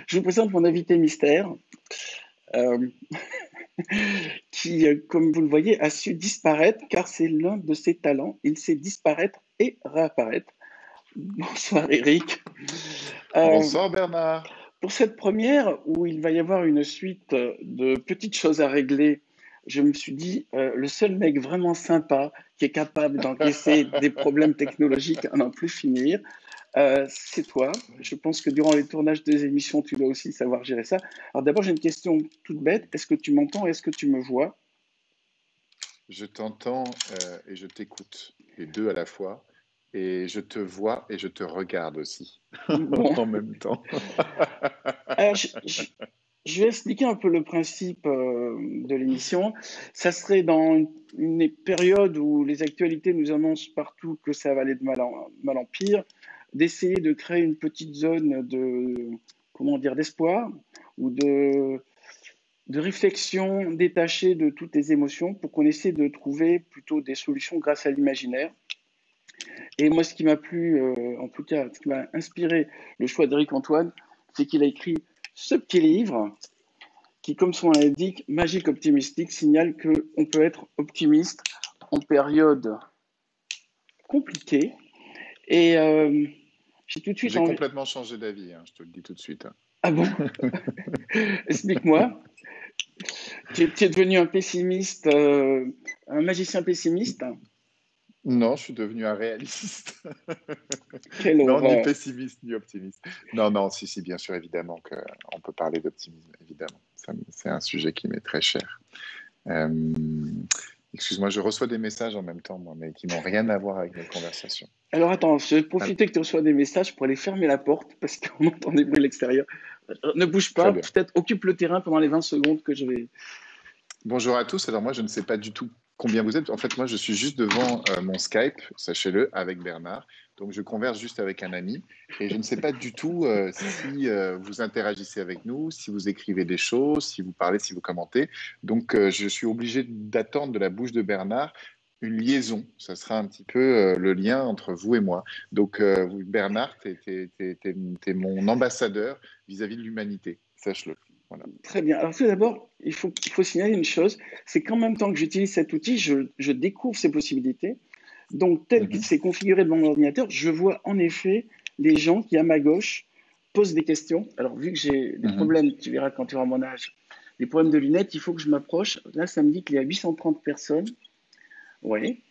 Je vous présente mon invité mystère, euh, qui, comme vous le voyez, a su disparaître car c'est l'un de ses talents. Il sait disparaître et réapparaître. Bonsoir Eric. Euh, Bonsoir Bernard. pour cette première, où il va y avoir une suite de petites choses à régler, je me suis dit, le seul mec vraiment sympa qui est capable d'encaisser des problèmes technologiques à n'en plus finir, c'est toi. Je pense que durant les tournages des émissions, tu dois aussi savoir gérer ça. Alors d'abord, j'ai une question toute bête. Est-ce que tu m'entends? Est-ce que tu me vois? Je t'entends et je t'écoute, les deux à la fois. Et je te vois et je te regarde aussi Bon, en même temps. alors, je vais expliquer un peu le principe de l'émission. Ça serait dans une période où les actualités nous annoncent partout que ça va aller de mal en pire, d'essayer de créer une petite zone de, comment dire, d'espoir ou de réflexion détachée de toutes les émotions pour qu'on essaie de trouver plutôt des solutions grâce à l'imaginaire. Et moi, ce qui m'a plu, en tout cas, ce qui m'a inspiré le choix d'Éric Antoine, c'est qu'il a écrit ce petit livre qui, comme son nom l'indique, magique optimistique, signale qu'on peut être optimiste en période compliquée. Et j'ai tout de suite J'ai envie. complètement changé d'avis, hein, je te le dis tout de suite. Ah bon? Explique-moi. Tu es devenu un pessimiste, un magicien pessimiste? Non, je suis devenu un réaliste. Quelle Non, ni horreur! pessimiste, ni optimiste. Non, non, si, bien sûr, évidemment qu'on peut parler d'optimisme, évidemment. C'est un sujet qui m'est très cher. Euh, Excuse-moi, je reçois des messages en même temps, moi, mais qui n'ont rien à voir avec nos conversations. Alors attends, je vais Ah, profiter que tu reçois des messages pour aller fermer la porte parce qu'on entend des bruits à l'extérieur. Ne bouge très pas, bien. peut-être occupe le terrain pendant les 20 secondes que je vais. Bonjour à tous. Alors moi, je ne sais pas du tout combien vous êtes. En fait, moi, je suis juste devant mon Skype, sachez-le, avec Bernard. Donc, je converse juste avec un ami. Et je ne sais pas du tout si vous interagissez avec nous, si vous écrivez des choses, si vous parlez, si vous commentez. Donc, je suis obligé d'attendre de la bouche de Bernard une liaison. Ça sera un petit peu le lien entre vous et moi. Donc, Bernard, tu es mon ambassadeur vis-à-vis de l'humanité. Sache-le. Voilà. Très bien. Alors tout d'abord, il faut signaler une chose, c'est qu'en même temps que j'utilise cet outil, je découvre ses possibilités. Donc, tel qu'il Mhm, s'est configuré devant mon ordinateur, je vois en effet les gens qui, à ma gauche, posent des questions. Alors, vu que j'ai des mhm. problèmes, tu verras quand tu auras mon âge, des problèmes de lunettes, il faut que je m'approche. Là, ça me dit qu'il y a 830 personnes. Oui.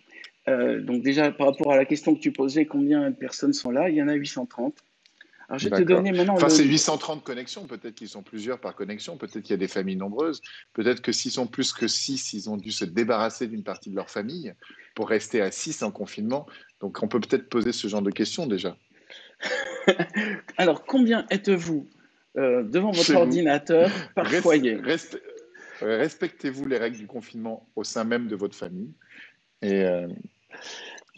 Donc déjà, par rapport à la question que tu posais, combien de personnes sont là? Il y en a 830. Alors, je vais te D'accord. donner maintenant Enfin, c'est le. 830 connexions. Peut-être qu'ils sont plusieurs par connexion. Peut-être qu'il y a des familles nombreuses. Peut-être que s'ils sont plus que 6, ils ont dû se débarrasser d'une partie de leur famille pour rester à 6 en confinement. Donc, on peut peut-être poser ce genre de questions déjà. Alors, combien êtes-vous devant votre Chez vous. ordinateur par Res- foyer? res- Respectez-vous les règles du confinement au sein même de votre famille. Et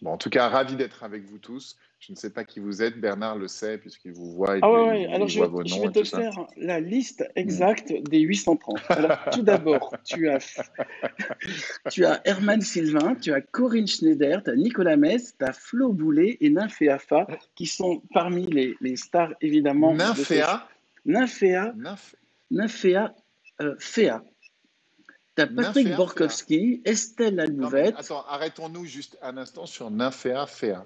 bon, en tout cas, ravi d'être avec vous tous. Je ne sais pas qui vous êtes. Bernard le sait puisqu'il vous voit, Ah ouais, ouais. Alors il voit vos je noms vais et te tout ça. faire la liste Mm. exacte des 830. Alors tout d'abord, tu as Herman Sylvain, tu as Corinne Schneider, tu as Nicolas Metz, tu as Flo Boulet et Nymphéa qui sont parmi les stars évidemment de ce show. Nymphéa. Nymphéa, Nymphéa Féa. Tu as Patrick Nymphéa Féa. Borkowski, Estelle Non, mais Albouvette, attends, arrêtons-nous juste un instant sur Nymphéa Féa.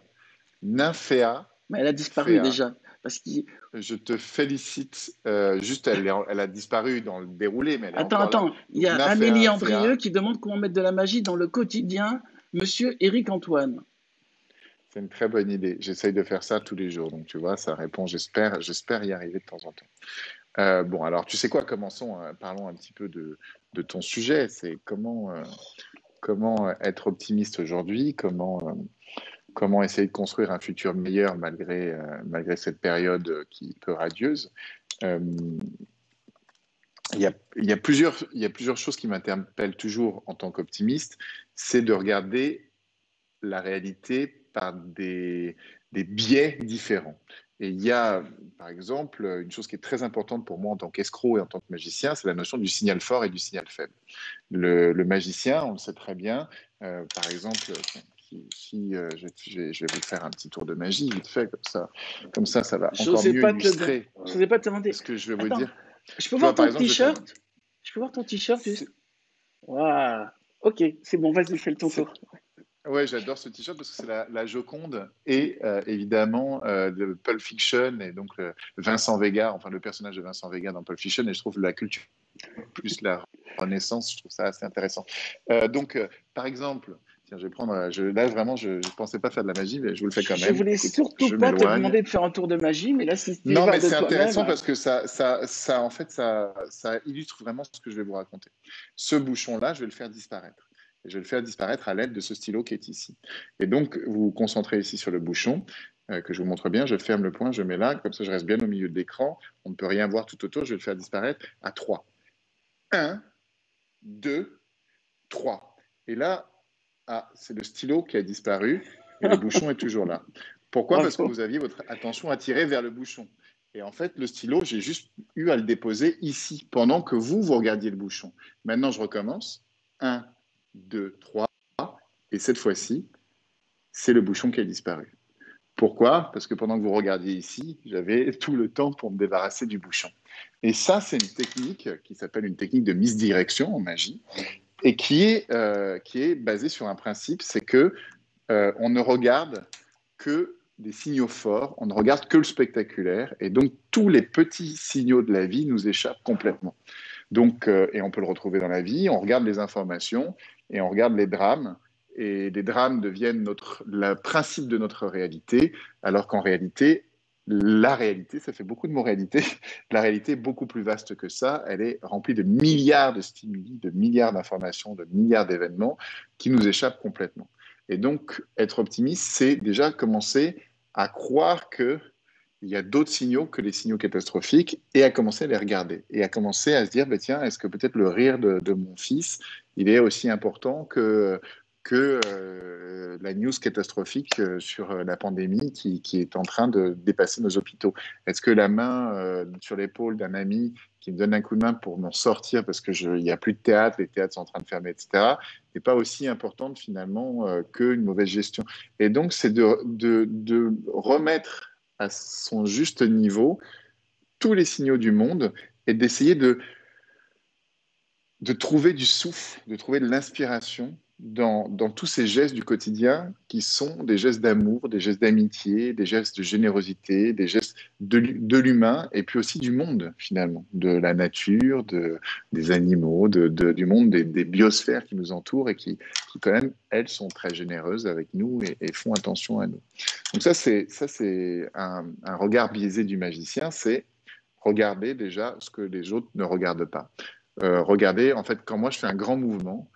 Nymphéa mais elle a disparu Féa. déjà. Parce que. Je te félicite. Juste, elle a disparu dans le déroulé, mais elle est Attends, encore là. attends, il y Donc, a Amélie Nymphéa Andrieux Féa, qui demande comment mettre de la magie dans le quotidien, Monsieur Éric Antoine. c'est une très bonne idée. J'essaye de faire ça tous les jours. Donc, tu vois, ça répond. J'espère y arriver de temps en temps. Bon, alors, tu sais quoi, commençons. Parlons un petit peu de ton sujet. C'est comment être optimiste aujourd'hui, comment essayer de construire un futur meilleur malgré cette période qui est peu radieuse. Euh, il y a plusieurs choses qui m'interpellent toujours en tant qu'optimiste, c'est de regarder la réalité par des biais différents. Et il y a, par exemple, une chose qui est très importante pour moi en tant qu'escroc et en tant que magicien, c'est la notion du signal fort et du signal faible. Le magicien, on le sait très bien, par exemple, je vais vous faire un petit tour de magie vite fait, comme ça va encore J'osais mieux pas te le illustrer j'osais pas te demander. ce que je vais vous Attends, dire. je peux Tu voir vois, par ton exemple, t-shirt? Je peux voir ton t-shirt juste? Waouh. Ok, c'est bon, vas-y, fais le ton c'est- tour. ouais, j'adore ce t-shirt parce que c'est la Joconde et évidemment de Pulp Fiction et donc Vincent Vega, enfin le personnage de Vincent Vega dans Pulp Fiction, et je trouve la culture plus la Renaissance, je trouve ça assez intéressant. Par exemple, tiens, je vais prendre, là vraiment, je ne pensais pas faire de la magie, mais je vous le fais quand Je même. voulais Écoute, surtout je pas te m'éloigne. demander de faire un tour de magie, mais là, si tu y Non, vas mais de c'est intéressant toi-même, parce que en fait, ça illustre vraiment ce que je vais vous raconter. Ce bouchon-là, je vais le faire disparaître. Et je vais le faire disparaître à l'aide de ce stylo qui est ici. Et donc, vous vous concentrez ici sur le bouchon, que je vous montre bien. Je ferme le point, je mets là, comme ça je reste bien au milieu de l'écran. On ne peut rien voir tout autour. Je vais le faire disparaître à 3. 1, 2, 3. Et là, c'est le stylo qui a disparu et le bouchon est toujours là. Pourquoi? Parce que bravo. vous aviez votre attention attirée vers le bouchon. Et en fait, le stylo, j'ai juste eu à le déposer ici pendant que vous regardiez le bouchon. Maintenant, je recommence. 1, 2, 3. Et cette fois-ci, c'est le bouchon qui a disparu. Pourquoi? Parce que pendant que vous regardiez ici, j'avais tout le temps pour me débarrasser du bouchon. Et ça, c'est une technique qui s'appelle une technique de misdirection en magie et qui est basée sur un principe, c'est que on ne regarde que des signaux forts, on ne regarde que le spectaculaire, et donc tous les petits signaux de la vie nous échappent complètement. Donc, et on peut le retrouver dans la vie, on regarde les informations et on regarde les drames, et les drames deviennent le principe de notre réalité, alors qu'en réalité, la réalité, ça fait beaucoup de mots réalité, la réalité est beaucoup plus vaste que ça, elle est remplie de milliards de stimuli, de milliards d'informations, de milliards d'événements qui nous échappent complètement. Et donc, être optimiste, c'est déjà commencer à croire que il y a d'autres signaux que les signaux catastrophiques et à commencer à les regarder et à commencer à se dire, bah, tiens, est-ce que peut-être le rire de mon fils, il est aussi important que la news catastrophique sur la pandémie qui est en train de dépasser nos hôpitaux. Est-ce que la main sur l'épaule d'un ami qui me donne un coup de main pour m'en sortir parce qu'il n'y a plus de théâtre, les théâtres sont en train de fermer, etc., n'est pas aussi importante finalement qu'une mauvaise gestion. Et donc, c'est de remettre à son juste niveau tous les signaux du monde et d'essayer de trouver du souffle, de trouver de l'inspiration dans tous ces gestes du quotidien qui sont des gestes d'amour, des gestes d'amitié, des gestes de générosité, des gestes de l'humain et puis aussi du monde finalement, de la nature, des animaux, du monde, des biosphères qui nous entourent et qui quand même, elles, sont très généreuses avec nous et font attention à nous. Donc ça, c'est un regard biaisé du magicien, c'est regarder déjà ce que les autres ne regardent pas. Regardez, en fait, quand moi je fais un grand mouvement,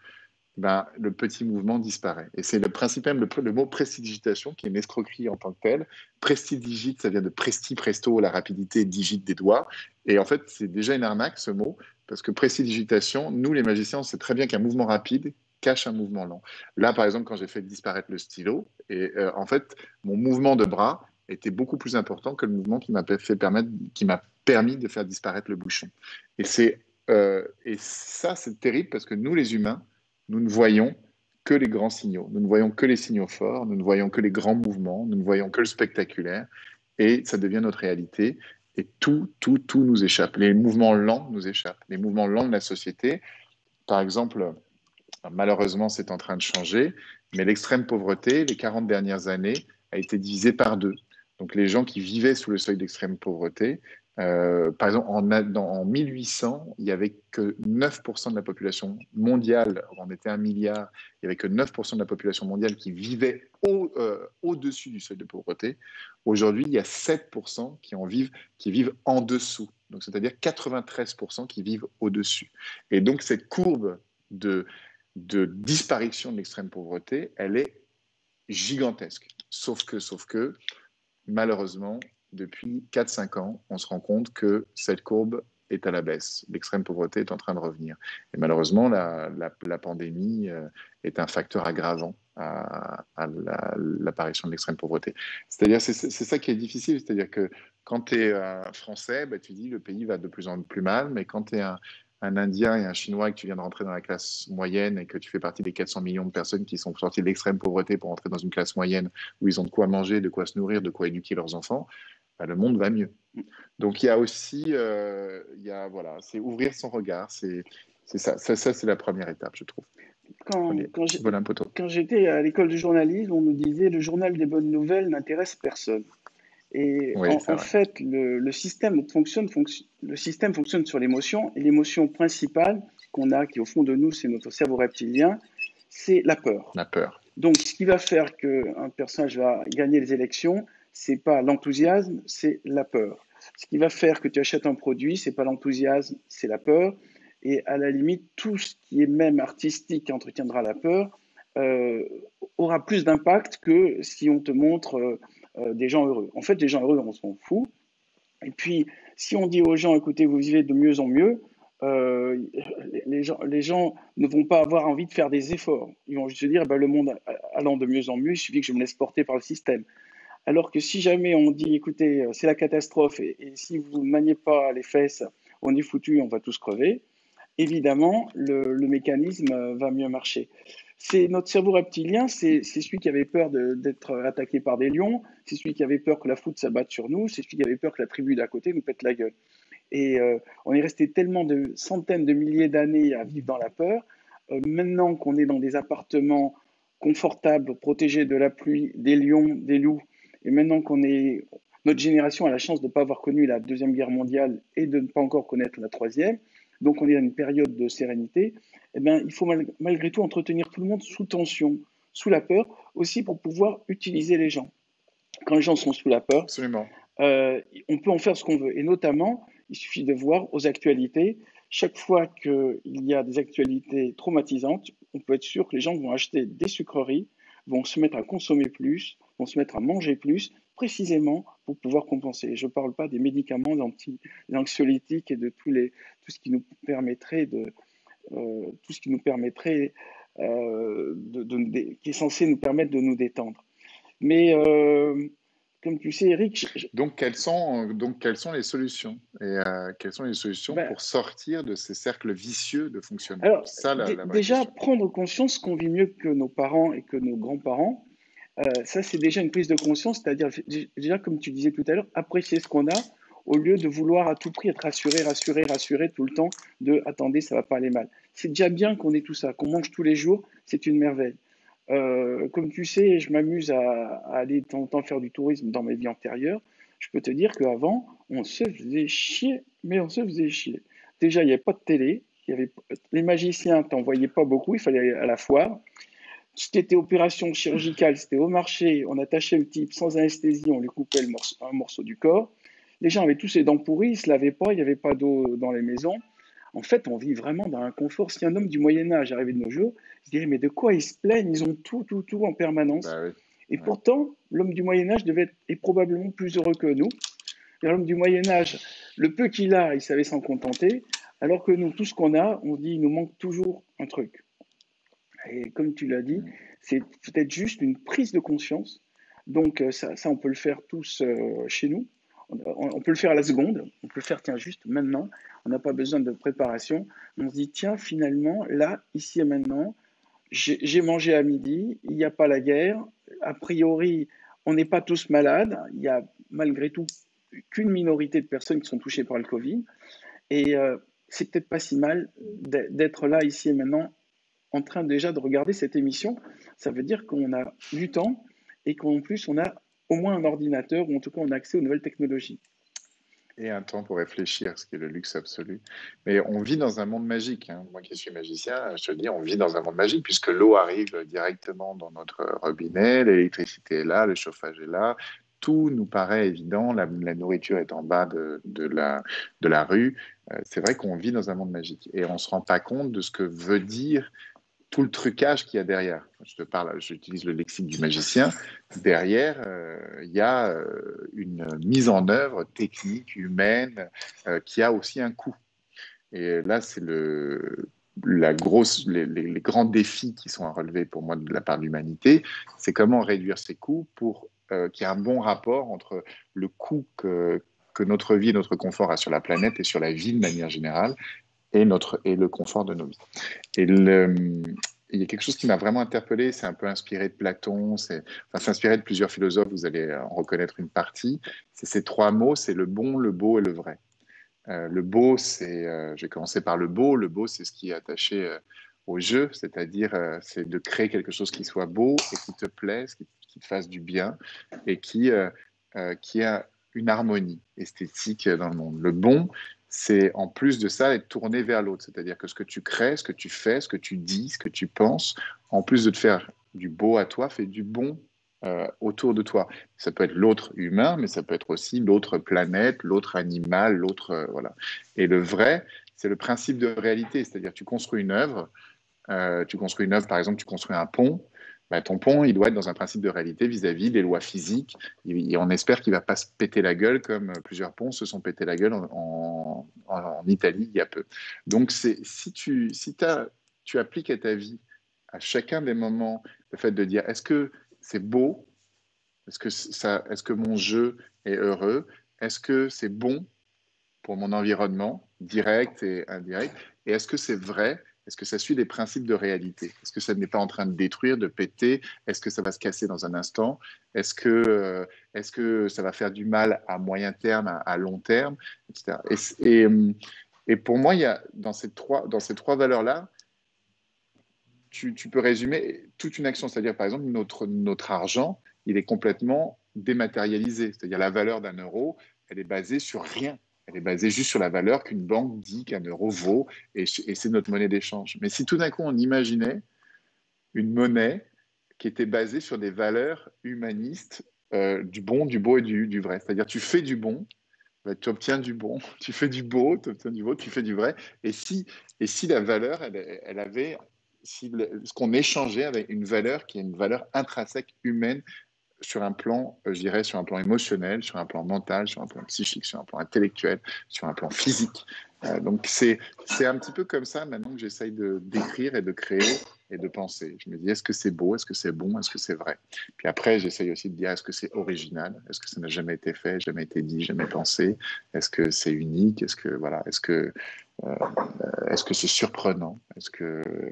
ben, le petit mouvement disparaît. Et c'est le principe même, le mot prestidigitation, qui est une escroquerie en tant que telle. Prestidigite, ça vient de presti, presto, la rapidité, digite des doigts. Et en fait, c'est déjà une arnaque, ce mot, parce que prestidigitation, nous les magiciens, on sait très bien qu'un mouvement rapide cache un mouvement lent. Là, par exemple, quand j'ai fait disparaître le stylo, et en fait, mon mouvement de bras était beaucoup plus important que le mouvement qui m'a permis de faire disparaître le bouchon. Et ça, c'est terrible parce que nous, les humains, nous ne voyons que les grands signaux, nous ne voyons que les signaux forts, nous ne voyons que les grands mouvements, nous ne voyons que le spectaculaire, et ça devient notre réalité, et tout nous échappe. Les mouvements lents nous échappent. Les mouvements lents de la société, par exemple, malheureusement, c'est en train de changer, mais l'extrême pauvreté, les 40 dernières années, a été divisée par deux. Donc les gens qui vivaient sous le seuil d'extrême pauvreté, par exemple, en 1800, il n'y avait que 9% de la population mondiale, on était 1 milliard, il n'y avait que 9% de la population mondiale qui vivait au-dessus du seuil de pauvreté. Aujourd'hui, il y a 7% qui vivent en dessous. Donc, c'est-à-dire 93% qui vivent au-dessus. Et donc, cette courbe de disparition de l'extrême pauvreté, elle est gigantesque. Sauf que, malheureusement, depuis 4-5 ans, on se rend compte que cette courbe est à la baisse. L'extrême pauvreté est en train de revenir. Et malheureusement, la pandémie est un facteur aggravant à l'apparition de l'extrême pauvreté. C'est-à-dire, c'est ça qui est difficile. C'est-à-dire que quand tu es français, bah, tu dis le pays va de plus en plus mal, mais quand tu es un un Indien et un Chinois et que tu viens de rentrer dans la classe moyenne et que tu fais partie des 400 millions de personnes qui sont sorties de l'extrême pauvreté pour entrer dans une classe moyenne où ils ont de quoi manger, de quoi se nourrir, de quoi éduquer leurs enfants, bah, le monde va mieux. Donc il y a aussi, voilà, c'est ouvrir son regard, c'est ça, c'est la première étape, je trouve. Quand, Premier quand vol un poteau. quand j'étais à l'école de journalisme, on nous disait le journal des bonnes nouvelles n'intéresse personne. Et Oui, c'est en vrai. fait, le système le système fonctionne sur l'émotion, et l'émotion principale qu'on a, qui au fond de nous, c'est notre cerveau reptilien, c'est la peur. La peur. Donc, ce qui va faire qu'un personnage va gagner les élections, c'est pas l'enthousiasme, c'est la peur. Ce qui va faire que tu achètes un produit, c'est pas l'enthousiasme, c'est la peur. Et à la limite, tout ce qui est même artistique qui entretiendra la peur euh, aura plus d'impact que si on te montre des gens heureux. En fait, les gens heureux, on s'en fout. Et puis, si on dit aux gens, écoutez, vous vivez de mieux en mieux, euh, les gens ne vont pas avoir envie de faire des efforts. Ils vont juste se dire, eh ben, le monde allant de mieux en mieux, il suffit que je me laisse porter par le système. Alors que si jamais on dit, écoutez, c'est la catastrophe, et si vous ne maniez pas les fesses, on est foutu, on va tous crever, évidemment, le mécanisme va mieux marcher. C'est notre cerveau reptilien, c'est celui qui avait peur d'être attaqué par des lions, c'est celui qui avait peur que la foudre s'abatte sur nous, c'est celui qui avait peur que la tribu d'à côté nous pète la gueule. Et on est resté tellement de centaines de milliers d'années à vivre dans la peur. Maintenant qu'on est dans des appartements confortables, protégés de la pluie, des lions, des loups, et maintenant qu'on est, notre génération a la chance de ne pas avoir connu la Deuxième Guerre mondiale et de ne pas encore connaître la Troisième, donc on est dans une période de sérénité, eh bien, il faut malgré tout entretenir tout le monde sous tension, sous la peur, aussi pour pouvoir utiliser les gens. Quand les gens sont sous la peur, Absolument. on peut en faire ce qu'on veut. Et notamment, il suffit de voir aux actualités. Chaque fois qu'il y a des actualités traumatisantes, on peut être sûr que les gens vont acheter des sucreries, vont se mettre à consommer plus, vont se mettre à manger plus, précisément pour pouvoir compenser. Je ne parle pas des médicaments des anxiolytiques et de tout ce qui nous permettrait tout ce qui nous permettrait qui est censé nous permettre de nous détendre. Mais comme tu sais, Eric, Donc quelles sont les solutions? Et quelles sont les solutions ben, pour sortir de ces cercles vicieux de fonctionnement? alors, C'est ça la vraie déjà, question. prendre conscience qu'on vit mieux que nos parents et que nos grands-parents, ça, c'est déjà une prise de conscience, c'est-à-dire, déjà, comme tu disais tout à l'heure, apprécier ce qu'on a au lieu de vouloir à tout prix être rassuré, rassuré, rassuré tout le temps de attendez, ça va pas aller mal. C'est déjà bien qu'on ait tout ça, qu'on mange tous les jours, c'est une merveille. Comme tu sais, je m'amuse à aller de temps en temps faire du tourisme dans mes vies antérieures. Je peux te dire qu'avant, on se faisait chier, mais on se faisait chier. Déjà, il n'y avait pas de télé, les magiciens, t'en voyais pas beaucoup, il fallait aller à la foire. C'était opération chirurgicale, c'était au marché, on attachait le type sans anesthésie, on lui coupait un morceau du corps. Les gens avaient tous les dents pourries, ils ne se lavaient pas, il n'y avait pas d'eau dans les maisons. En fait, on vit vraiment dans un confort. Si un homme du Moyen-Âge arrivait de nos jours, il se dirait, mais de quoi ils se plaignent? Ils ont tout, tout, tout en permanence. Bah oui. Et Ouais. pourtant, l'homme du Moyen-Âge est probablement plus heureux que nous. L'homme du Moyen-Âge, le peu qu'il a, il savait s'en contenter, alors que nous, tout ce qu'on a, on dit, il nous manque toujours un truc. Et comme tu l'as dit, Mm. c'est peut-être juste une prise de conscience. Donc ça, on peut le faire tous chez nous. On peut le faire à la seconde. On peut le faire, tiens, juste maintenant. On n'a pas besoin de préparation. On se dit, tiens, finalement, là, ici et maintenant, j'ai mangé à midi. Il n'y a pas la guerre. A priori, on n'est pas tous malades. Il y a malgré tout qu'une minorité de personnes qui sont touchées par le Covid. Et c'est peut-être pas si mal d'être là, ici et maintenant, en train déjà de regarder cette émission. Ça veut dire qu'on a du temps et qu'en plus on a au moins un ordinateur ou en tout cas on a accès aux nouvelles technologies. Et un temps pour réfléchir, ce qui est le luxe absolu. Mais on vit dans un monde magique, hein. Moi qui suis magicien, je te dis, on vit dans un monde magique puisque l'eau arrive directement dans notre robinet, l'électricité est là, le chauffage est là. Tout nous paraît évident, la nourriture est en bas de la rue. C'est vrai qu'on vit dans un monde magique et on ne se rend pas compte de ce que veut dire tout le trucage qu'il y a derrière. Je te parle, j'utilise le lexique du magicien. Derrière, il y a une mise en œuvre technique, humaine, qui a aussi un coût. Et là, c'est les grands défis qui sont à relever pour moi de la part de l'humanité. C'est comment réduire ces coûts pour qu'il y ait un bon rapport entre le coût que notre vie et notre confort a sur la planète et sur la vie de manière générale et le confort de nos vies. Il y a quelque chose qui m'a vraiment interpellé, c'est un peu inspiré de Platon, c'est inspiré de plusieurs philosophes, vous allez en reconnaître une partie. C'est ces trois mots, c'est le bon, le beau et le vrai. Le beau, je vais commencer par le beau. Le beau, c'est ce qui est attaché au jeu, c'est-à-dire c'est de créer quelque chose qui soit beau et qui te plaise, qui te fasse du bien et qui a une harmonie esthétique dans le monde. Le bon, c'est en plus de ça être tourné vers l'autre, c'est-à-dire que ce que tu crées, ce que tu fais, ce que tu dis, ce que tu penses, en plus de te faire du beau à toi, fait du bon autour de toi. Ça peut être l'autre humain, mais ça peut être aussi l'autre planète, l'autre animal, l'autre voilà. Et le vrai, c'est le principe de réalité, c'est-à-dire tu construis une œuvre, par exemple, tu construis un pont. Bah, ton pont, il doit être dans un principe de réalité vis-à-vis des lois physiques. Et on espère qu'il ne va pas se péter la gueule comme plusieurs ponts se sont pétés la gueule en Italie il y a peu. Donc, tu appliques à ta vie, à chacun des moments, le fait de dire est-ce que c'est beau, est-ce que mon jeu est heureux, est-ce que c'est bon pour mon environnement, direct et indirect, et est-ce que c'est vrai, est-ce que ça suit des principes de réalité, est-ce que ça n'est pas en train de détruire, de péter, est-ce que ça va se casser dans un instant, est-ce que ça va faire du mal à moyen terme, à long terme, etc. Et pour moi, il y a dans ces trois valeurs-là, tu peux résumer toute une action, c'est-à-dire par exemple notre argent, il est complètement dématérialisé, c'est-à-dire la valeur d'un euro, elle est basée sur rien. Elle est basée juste sur la valeur qu'une banque dit qu'un euro vaut, et c'est notre monnaie d'échange. Mais si tout d'un coup on imaginait une monnaie qui était basée sur des valeurs humanistes, du bon, du beau et du vrai, c'est-à-dire tu fais du bon, bah, tu obtiens du bon, tu fais du beau, tu obtiens du beau, tu fais du vrai. Et si la valeur, elle avait, si ce qu'on échangeait avait une valeur qui est une valeur intrinsèque humaine sur un plan, je dirais, sur un plan émotionnel, sur un plan mental, sur un plan psychique, sur un plan intellectuel, sur un plan physique. Donc c'est un petit peu comme ça maintenant que j'essaye d'écrire et de créer et de penser. Je me dis, est-ce que c'est beau, est-ce que c'est bon, est-ce que c'est vrai? Puis après, j'essaye aussi de dire, est-ce que c'est original? Est-ce que ça n'a jamais été fait, jamais été dit, jamais pensé? Est-ce que c'est unique? Euh, est-ce que c'est surprenant?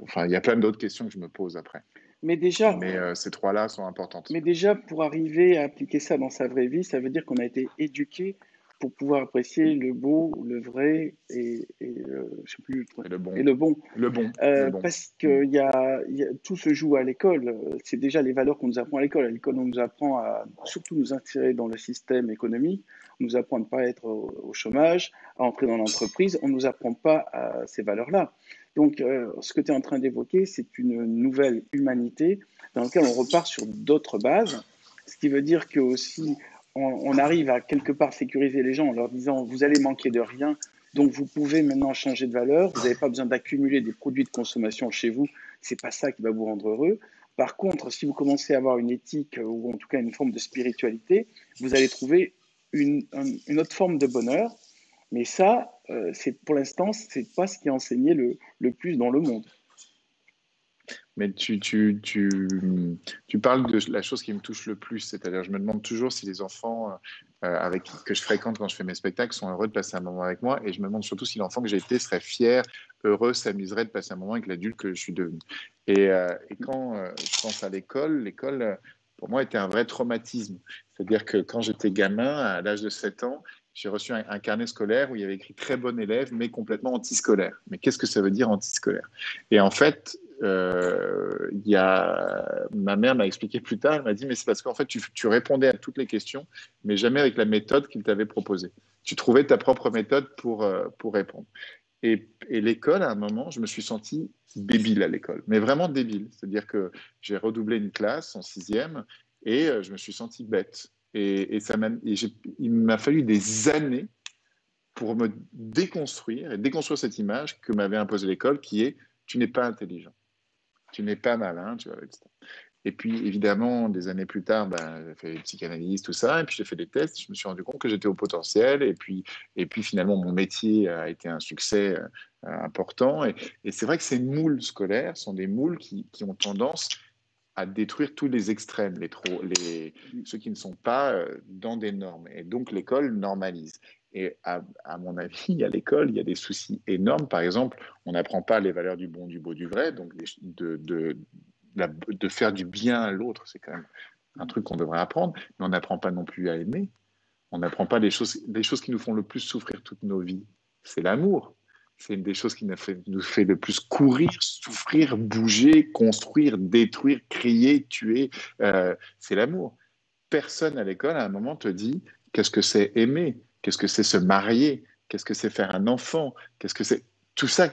Enfin, il y a plein d'autres questions que je me pose après. Mais déjà, Mais ces trois-là sont importantes. Mais déjà, pour arriver à appliquer ça dans sa vraie vie, ça veut dire qu'on a été éduqué pour pouvoir apprécier le beau, le vrai je sais plus, Et le et bon. le bon. Le bon. Le bon. Parce que tout se joue à l'école. C'est déjà les valeurs qu'on nous apprend à l'école. À l'école, on nous apprend à surtout nous insérer dans le système économique. On nous apprend à ne pas être au chômage, à entrer dans l'entreprise. On ne nous apprend pas ces valeurs-là. Donc, ce que tu es en train d'évoquer, c'est une nouvelle humanité dans laquelle on repart sur d'autres bases. Ce qui veut dire que aussi, on arrive à quelque part sécuriser les gens en leur disant, vous allez manquer de rien, donc vous pouvez maintenant changer de valeur. Vous n'avez pas besoin d'accumuler des produits de consommation chez vous. C'est pas ça qui va vous rendre heureux. Par contre, si vous commencez à avoir une éthique ou en tout cas une forme de spiritualité, vous allez trouver une autre forme de bonheur. Mais ça, pour l'instant, c'est pas ce qui est enseigné le plus dans le monde. Mais tu parles de la chose qui me touche le plus, c'est-à-dire je me demande toujours si les enfants que je fréquente quand je fais mes spectacles sont heureux de passer un moment avec moi, et je me demande surtout si l'enfant que j'ai été serait fier, heureux, s'amuserait de passer un moment avec l'adulte que je suis devenu. Et quand je pense à l'école, pour moi, était un vrai traumatisme. C'est-à-dire que quand j'étais gamin, à l'âge de 7 ans, j'ai reçu un carnet scolaire où il y avait écrit très bon élève, mais complètement antiscolaire. Mais qu'est-ce que ça veut dire antiscolaire? Et en fait, ma mère m'a expliqué plus tard, elle m'a dit, mais c'est parce qu'en fait, tu répondais à toutes les questions, mais jamais avec la méthode qu'il t'avait proposée. Tu trouvais ta propre méthode pour répondre. Et l'école, à un moment, je me suis senti débile à l'école, mais vraiment débile. C'est-à-dire que j'ai redoublé une classe en sixième et je me suis senti bête. Il m'a fallu des années pour me déconstruire et déconstruire cette image que m'avait imposée l'école qui est tu n'es pas intelligent, tu n'es pas malin, tu vois, etc. Et puis, évidemment, des années plus tard, ben, j'ai fait psychanalyse, tout ça, et puis j'ai fait des tests, je me suis rendu compte que j'étais au potentiel, et puis finalement, mon métier a été un succès important. Et c'est vrai que ces moules scolaires sont des moules qui ont tendance à détruire tous les extrêmes, ceux qui ne sont pas dans des normes. Et donc, l'école normalise. Et à mon avis, à l'école, il y a des soucis énormes. Par exemple, on n'apprend pas les valeurs du bon, du beau, du vrai, donc de faire du bien à l'autre, c'est quand même un truc qu'on devrait apprendre, mais on n'apprend pas non plus à aimer. On n'apprend pas les choses qui nous font le plus souffrir toute nos vies. C'est l'amour. C'est une des choses qui nous fait le plus courir, souffrir, bouger, construire, détruire, crier, tuer. C'est l'amour. Personne à l'école, à un moment, te dit qu'est-ce que c'est aimer, qu'est-ce que c'est se marier, qu'est-ce que c'est faire un enfant, qu'est-ce que c'est tout ça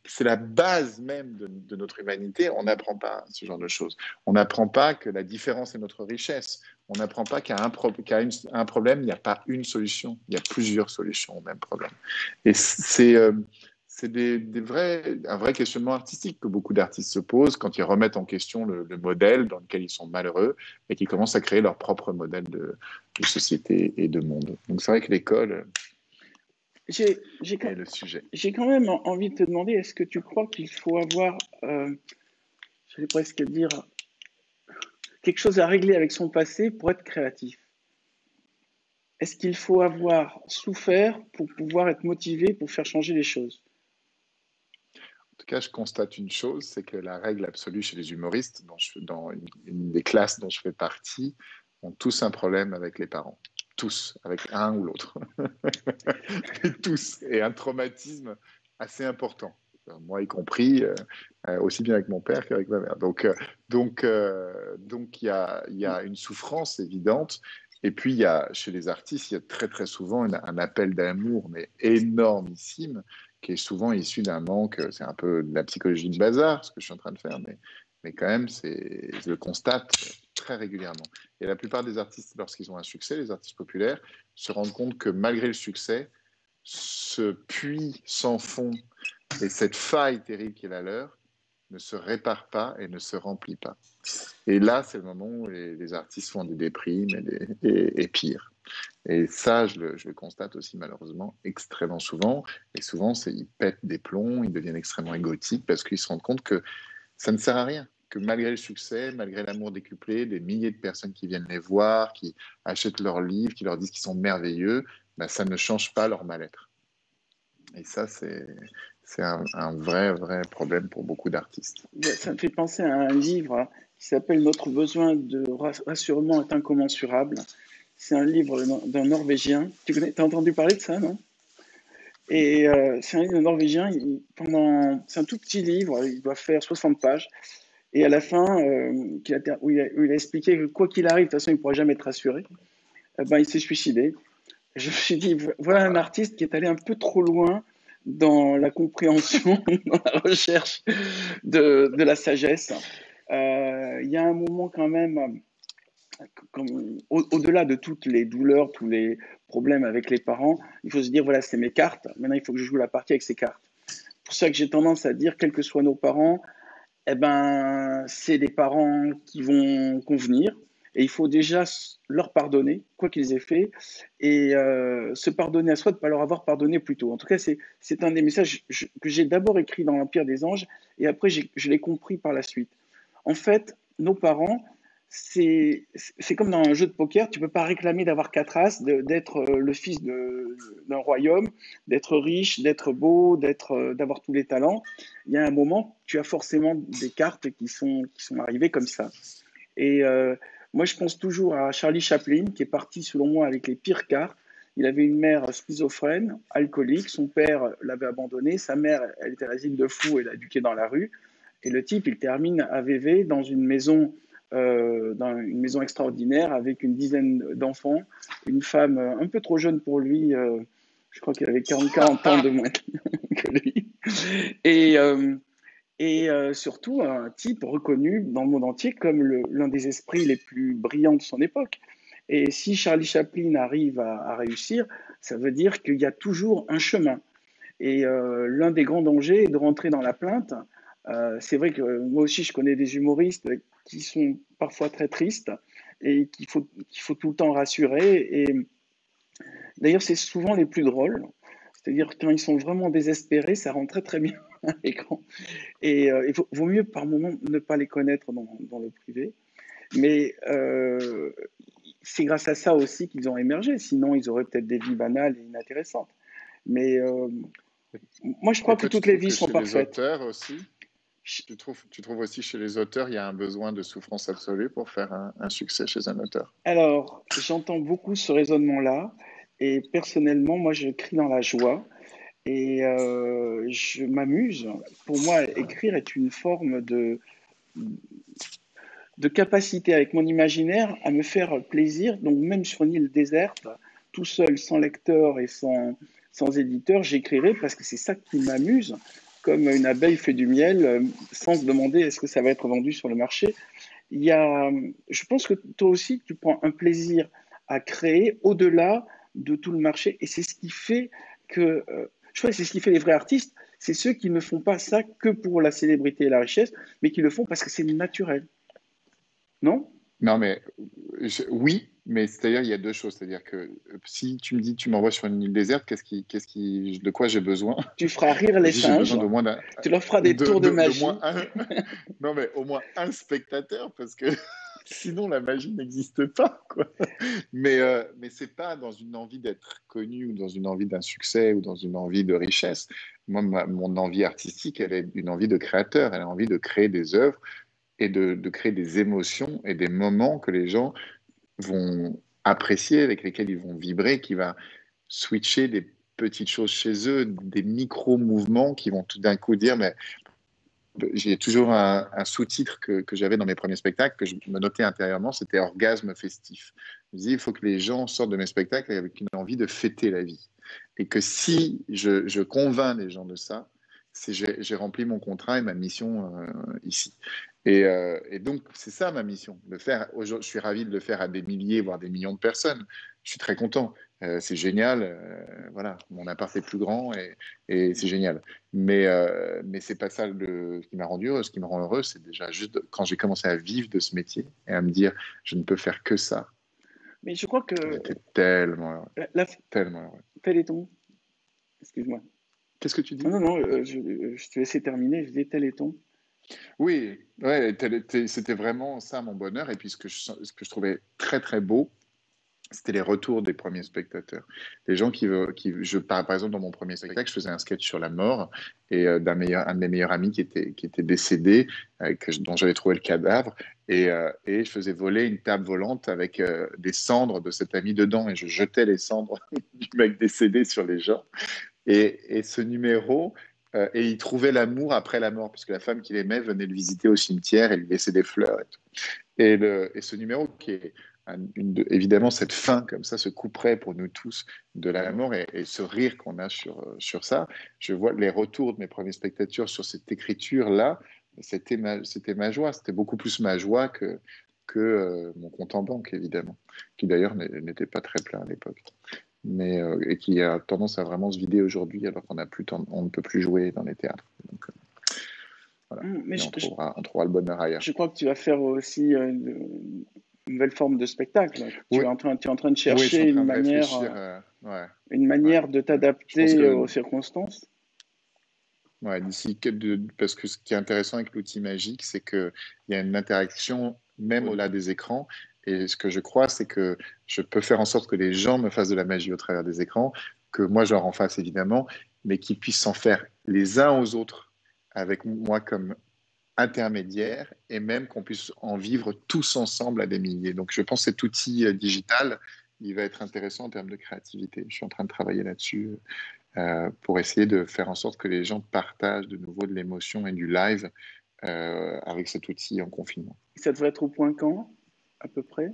c'est la base même de notre humanité. On n'apprend pas ce genre de choses. On n'apprend pas que la différence est notre richesse. On n'apprend pas qu'à un problème, il n'y a pas une solution. Il y a plusieurs solutions au même problème. Et c'est un vrai questionnement artistique que beaucoup d'artistes se posent quand ils remettent en question le modèle dans lequel ils sont malheureux et qu'ils commencent à créer leur propre modèle de société et de monde. Donc c'est vrai que l'école J'ai est le sujet. quand même envie de te demander, est-ce que tu crois qu'il faut avoir, j'allais presque dire, quelque chose à régler avec son passé pour être créatif? Est-ce qu'il faut avoir souffert pour pouvoir être motivé pour faire changer les choses? En tout cas, je constate une chose, c'est que la règle absolue chez les humoristes, dans une des classes dont je fais partie, ont tous un problème avec les parents. Tous, avec un ou l'autre. Tous. Et un traumatisme assez important. Moi y compris, aussi bien avec mon père qu'avec ma mère. Donc, il y a une souffrance évidente. Et puis, chez les artistes, il y a très, très souvent un appel d'amour, mais énormissime, qui est souvent issu d'un manque. C'est un peu de la psychologie de bazar, ce que je suis en train de faire, mais quand même, je le constate très régulièrement. Et la plupart des artistes, lorsqu'ils ont un succès, les artistes populaires, se rendent compte que malgré le succès, ce puits sans fond et cette faille terrible qui est la leur ne se répare pas et ne se remplit pas. Et là, c'est le moment où les artistes font des déprimes et pire. Et ça, je le constate aussi malheureusement extrêmement souvent. Et souvent, ils pètent des plombs, ils deviennent extrêmement égotiques parce qu'ils se rendent compte que ça ne sert à rien. Que malgré le succès, malgré l'amour décuplé, des milliers de personnes qui viennent les voir, qui achètent leurs livres, qui leur disent qu'ils sont merveilleux, ben, ça ne change pas leur mal-être. Et ça, c'est un vrai, vrai problème pour beaucoup d'artistes. Ça me fait penser à un livre qui s'appelle Notre besoin de rassurement est incommensurable. C'est un livre d'un Norvégien. T'as entendu parler de ça, non? Et c'est un livre norvégien. C'est un tout petit livre. Il doit faire 60 pages. Et à la fin, où il a expliqué que quoi qu'il arrive, de toute façon, il ne pourra jamais être rassuré. Ben, il s'est suicidé. Je me suis dit, voilà un artiste qui est allé un peu trop loin dans la compréhension, dans la recherche de la sagesse. Il y a un moment quand même, au-delà de toutes les douleurs, tous les problèmes avec les parents, il faut se dire, voilà, c'est mes cartes. Maintenant, il faut que je joue la partie avec ces cartes. C'est pour ça que j'ai tendance à dire, quels que soient nos parents, eh ben, c'est des parents qui vont convenir. Et il faut déjà leur pardonner, quoi qu'ils aient fait, et se pardonner à soi de ne pas leur avoir pardonné plus tôt. En tout cas, c'est un des messages que j'ai d'abord écrit dans l'Empire des Anges, et après, je l'ai compris par la suite. En fait, nos parents, c'est comme dans un jeu de poker, tu ne peux pas réclamer d'avoir quatre as, d'être le fils d'un royaume, d'être riche, d'être beau, d'avoir tous les talents. Il y a un moment, tu as forcément des cartes qui sont arrivées comme ça. Et moi, je pense toujours à Charlie Chaplin, qui est parti, selon moi, avec les pires cartes. Il avait une mère schizophrène, alcoolique, son père l'avait abandonné, sa mère, elle était à l'asile de fous et l'a éduqué dans la rue. Et le type, il termine à VV dans une maison extraordinaire avec une dizaine d'enfants, une femme un peu trop jeune pour lui, je crois qu'elle avait 40 ans de moins que lui. Et, surtout un type reconnu dans le monde entier comme l'un des esprits les plus brillants de son époque. Et si Charlie Chaplin arrive à réussir, ça veut dire qu'il y a toujours un chemin. Et l'un des grands dangers est de rentrer dans la plainte. C'est vrai que moi aussi, je connais des humoristes qui sont parfois très tristes et qu'il faut tout le temps rassurer. Et d'ailleurs, c'est souvent les plus drôles. C'est-à-dire quand ils sont vraiment désespérés, ça rend très très bien à l'écran. Et il vaut mieux par moment ne pas les connaître dans le privé. Mais c'est grâce à ça aussi qu'ils ont émergé. Sinon, ils auraient peut-être des vies banales et inintéressantes. Mais moi, je Et crois que toi, tu toutes les trouves vies que sont chez les parfaites. auteurs aussi, tu trouves aussi chez les auteurs, il y a un besoin de souffrance absolue pour faire un succès chez un auteur? Alors, j'entends beaucoup ce raisonnement-là. Et personnellement, moi, je crie dans la joie et je m'amuse. Pour moi, écrire est une forme de capacité avec mon imaginaire à me faire plaisir. Donc, même sur une île déserte, tout seul, sans lecteur et sans éditeur, j'écrirai parce que c'est ça qui m'amuse. Comme une abeille fait du miel, sans se demander est-ce que ça va être vendu sur le marché. Je pense que toi aussi, tu prends un plaisir à créer au-delà de tout le marché. Et c'est ce qui fait que, je crois que c'est ce qui fait les vrais artistes. C'est ceux qui ne font pas ça que pour la célébrité et la richesse, mais qui le font parce que c'est naturel. Non? Non, mais oui, mais c'est-à-dire il y a deux choses. C'est-à-dire que si tu me dis tu m'envoies sur une île déserte, de quoi j'ai besoin? Tu feras rire Je les dis j'ai singes, besoin de moins d'un, tu leur feras des tours de de moins magie. un, non mais au moins un spectateur parce que sinon la magie n'existe pas, quoi. Mais c'est pas dans une envie d'être connu ou dans une envie d'un succès ou dans une envie de richesse. Moi, mon envie artistique, elle est une envie de créateur. Elle a envie de créer des œuvres et de créer des émotions et des moments que les gens vont apprécier, avec lesquels ils vont vibrer, qui va switcher des petites choses chez eux, des micro-mouvements qui vont tout d'un coup dire, mais j'ai toujours un sous-titre que j'avais dans mes premiers spectacles, que je me notais intérieurement, c'était orgasme festif. Je me disais, il faut que les gens sortent de mes spectacles avec une envie de fêter la vie. Et que si je convainc les gens de ça, j'ai rempli mon contrat et ma mission ici. Et donc, c'est ça ma mission. Je suis ravi de le faire à des milliers, voire des millions de personnes. Je suis très content. C'est génial. Voilà, mon appart est plus grand et c'est génial. Mais c'est pas ça qui m'a rendu heureux. Ce qui me rend heureux, c'est déjà juste quand j'ai commencé à vivre de ce métier et à me dire, je ne peux faire que ça. Mais je crois que J'étais tellement heureux, la tellement heureux. Téléthon, excuse-moi. Qu'est-ce que tu Ah dis? non, non, je te laissais terminer, je disais Téléthon. Oui, ouais, c'était vraiment ça mon bonheur. Et puis ce que je trouvais très très beau, c'était les retours des premiers spectateurs. Les gens par exemple, dans mon premier spectacle, je faisais un sketch sur la mort et un de mes meilleurs amis qui était décédé, dont j'avais trouvé le cadavre, et je faisais voler une table volante avec des cendres de cet ami dedans et je jetais les cendres du mec décédé sur les gens. Et ce numéro, et il trouvait l'amour après la mort, puisque la femme qu'il aimait venait le visiter au cimetière et lui laissait des fleurs et tout. Et ce numéro qui est évidemment cette fin comme ça, ce couperet pour nous tous de la mort et ce rire qu'on a sur ça, je vois les retours de mes premiers spectateurs sur cette écriture-là, c'était ma joie, c'était beaucoup plus ma joie que mon compte en banque évidemment, qui d'ailleurs n'était pas très plein à l'époque. Et qui a tendance à vraiment se vider aujourd'hui alors qu'on on ne peut plus jouer dans les théâtres. Donc, voilà. Mais Mais on trouvera le bonheur ailleurs. je crois que tu vas faire aussi une nouvelle forme de spectacle. Oui, Tu es en train de oui, je suis chercher en train de réfléchir. Ouais, une ouais, manière de ouais. Je pense t'adapter que aux circonstances. ouais, parce que ce qui est intéressant avec l'outil magique, c'est qu'il y a une interaction même au-delà des écrans. Et ce que je crois, c'est que je peux faire en sorte que les gens me fassent de la magie au travers des écrans, que moi je leur en fasse évidemment, mais qu'ils puissent s'en faire les uns aux autres avec moi comme intermédiaire et même qu'on puisse en vivre tous ensemble à des milliers. Donc je pense que cet outil digital, il va être intéressant en termes de créativité. Je suis en train de travailler là-dessus pour essayer de faire en sorte que les gens partagent de nouveau de l'émotion et du live avec cet outil en confinement. Ça devrait être au point quand, à peu près?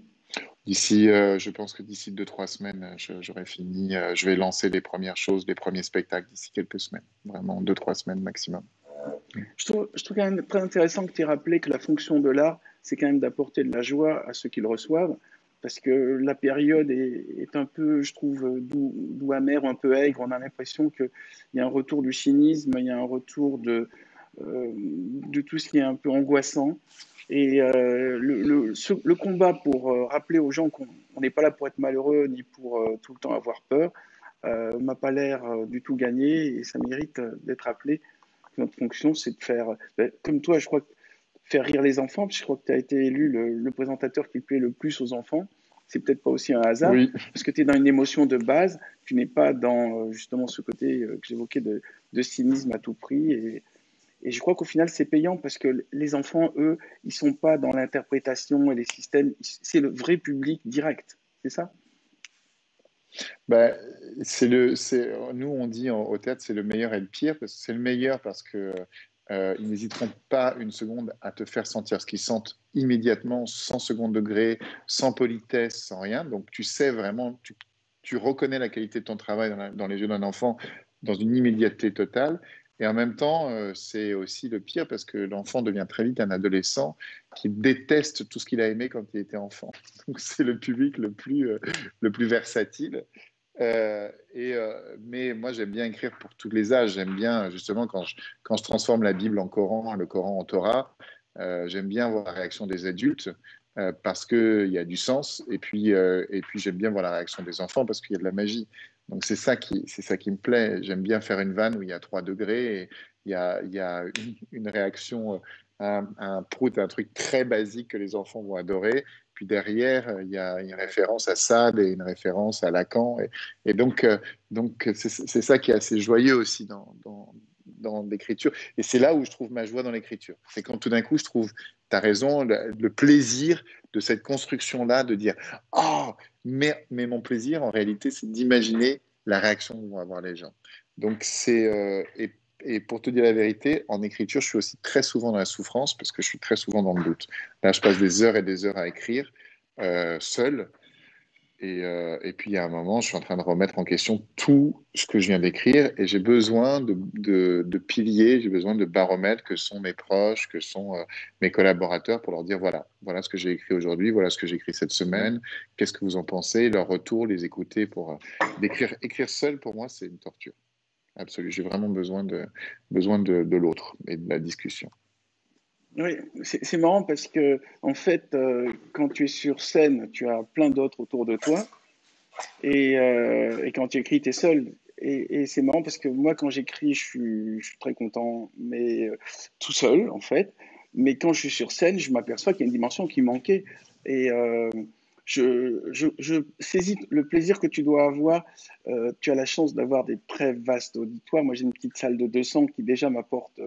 Je pense que d'ici 2, 3 semaines, j'aurai fini. Je vais lancer les premières choses, les premiers spectacles d'ici quelques semaines. Vraiment 2, 3 semaines maximum. Je trouve quand même très intéressant que tu aies rappelé que la fonction de l'art, c'est quand même d'apporter de la joie à ceux qui le reçoivent, parce que la période est un peu, je trouve, doux amère, un peu aigre. On a l'impression qu'il y a un retour du cynisme, il y a un retour de tout ce qui est un peu angoissant. Et le combat pour rappeler aux gens qu'on n'est pas là pour être malheureux ni pour tout le temps avoir peur m'a pas l'air du tout gagné et ça mérite d'être rappelé. Notre fonction, c'est de faire, comme toi, je crois, faire rire les enfants, parce que je crois que tu as été élu le présentateur qui plaît le plus aux enfants. c'est peut-être pas aussi un hasard, Oui. parce que tu es dans une émotion de base, tu n'es pas dans justement ce côté que j'évoquais de cynisme à tout prix. Et je crois qu'au final, c'est payant parce que les enfants, eux, ils sont pas dans l'interprétation et les systèmes, c'est le vrai public direct, c'est ça? Bah, nous, on dit au théâtre, c'est le meilleur et le pire. C'est le meilleur parce que ils n'hésiteront pas une seconde à te faire sentir ce qu'ils sentent immédiatement, sans second degré, sans politesse, sans rien. Donc, tu sais vraiment, tu reconnais la qualité de ton travail dans les yeux d'un enfant dans une immédiateté totale. Et en même temps, c'est aussi le pire parce que l'enfant devient très vite un adolescent qui déteste tout ce qu'il a aimé quand il était enfant. Donc, c'est le public le plus versatile. Mais moi, j'aime bien écrire pour tous les âges. J'aime bien, justement, quand je transforme la Bible en Coran, le Coran en Torah, j'aime bien voir la réaction des adultes parce qu'il y a du sens. Et puis j'aime bien voir la réaction des enfants parce qu'il y a de la magie. Donc, c'est ça qui me plaît. J'aime bien faire une vanne où il y a 3 degrés et il y a une réaction, un prout, un truc très basique que les enfants vont adorer. Puis derrière, il y a une référence à Sade et une référence à Lacan. Et donc c'est ça qui est assez joyeux aussi dans l'écriture. Et c'est là où je trouve ma joie dans l'écriture. C'est quand tout d'un coup, je trouve, tu as raison, le plaisir de cette construction-là, de dire, oh, mais mon plaisir, en réalité, c'est d'imaginer la réaction que vont avoir les gens. Donc, et pour te dire la vérité, en écriture, je suis aussi très souvent dans la souffrance parce que je suis très souvent dans le doute. Là, je passe des heures et des heures à écrire seul. Et puis, il y a un moment, je suis en train de remettre en question tout ce que je viens d'écrire et j'ai besoin de piliers, j'ai besoin de baromètres que sont mes proches, que sont mes collaborateurs pour leur dire, voilà ce que j'ai écrit aujourd'hui, voilà ce que j'ai écrit cette semaine, qu'est-ce que vous en pensez, leur retour, les écouter pour écrire seul, pour moi, c'est une torture. Absolument. J'ai vraiment besoin de l'autre et de la discussion. Oui, c'est marrant parce que, en fait, quand tu es sur scène, tu as plein d'autres autour de toi. Et quand tu écris, tu es seul. Et c'est marrant parce que moi, quand j'écris, je suis très content, mais tout seul, en fait. Mais quand je suis sur scène, je m'aperçois qu'il y a une dimension qui manquait. Et je saisis le plaisir que tu dois avoir. Tu as la chance d'avoir des très vastes auditoires. Moi, j'ai une petite salle de 200 qui déjà m'apporte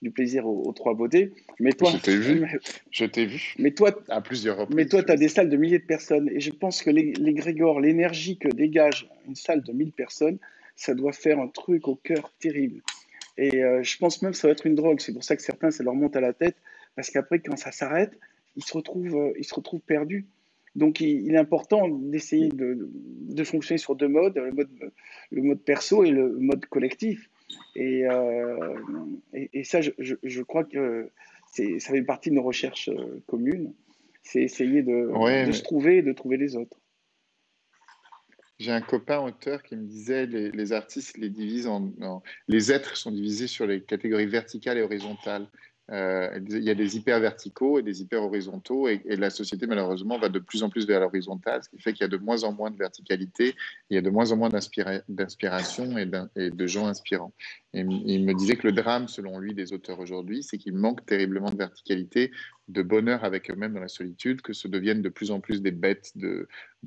du plaisir aux trois beautés. Mais Je toi, t'ai vu, je t'ai vu mais toi, à plusieurs mais reprises toi, sur tu as les des scènes. salles de milliers de personnes. Et je pense que l'égrégore, l'énergie que dégage une salle de 1000 personnes, ça doit faire un truc au cœur terrible. Et je pense même que ça va être une drogue. C'est pour ça que certains, ça leur monte à la tête. Parce qu'après, quand ça s'arrête, ils se retrouvent perdus. Donc, il est important d'essayer de fonctionner sur deux modes, le mode perso et le mode collectif. Et, et ça, je crois que ça fait partie de nos recherches communes. C'est essayer Ouais, de se mais trouver et de trouver les autres. j'ai un copain auteur qui me disait les artistes les divisent les êtres sont divisés sur les catégories verticales et horizontales. Il y a des hyper verticaux et des hyper horizontaux et la société malheureusement va de plus en plus vers l'horizontale, ce qui fait qu'il y a de moins en moins de verticalité, il y a de moins en moins d'inspiration et de gens inspirants. Et il me disait que le drame, selon lui, des auteurs aujourd'hui, c'est qu'il manque terriblement de verticalité, de bonheur avec eux-mêmes dans la solitude, que ce deviennent de plus en plus des bêtes de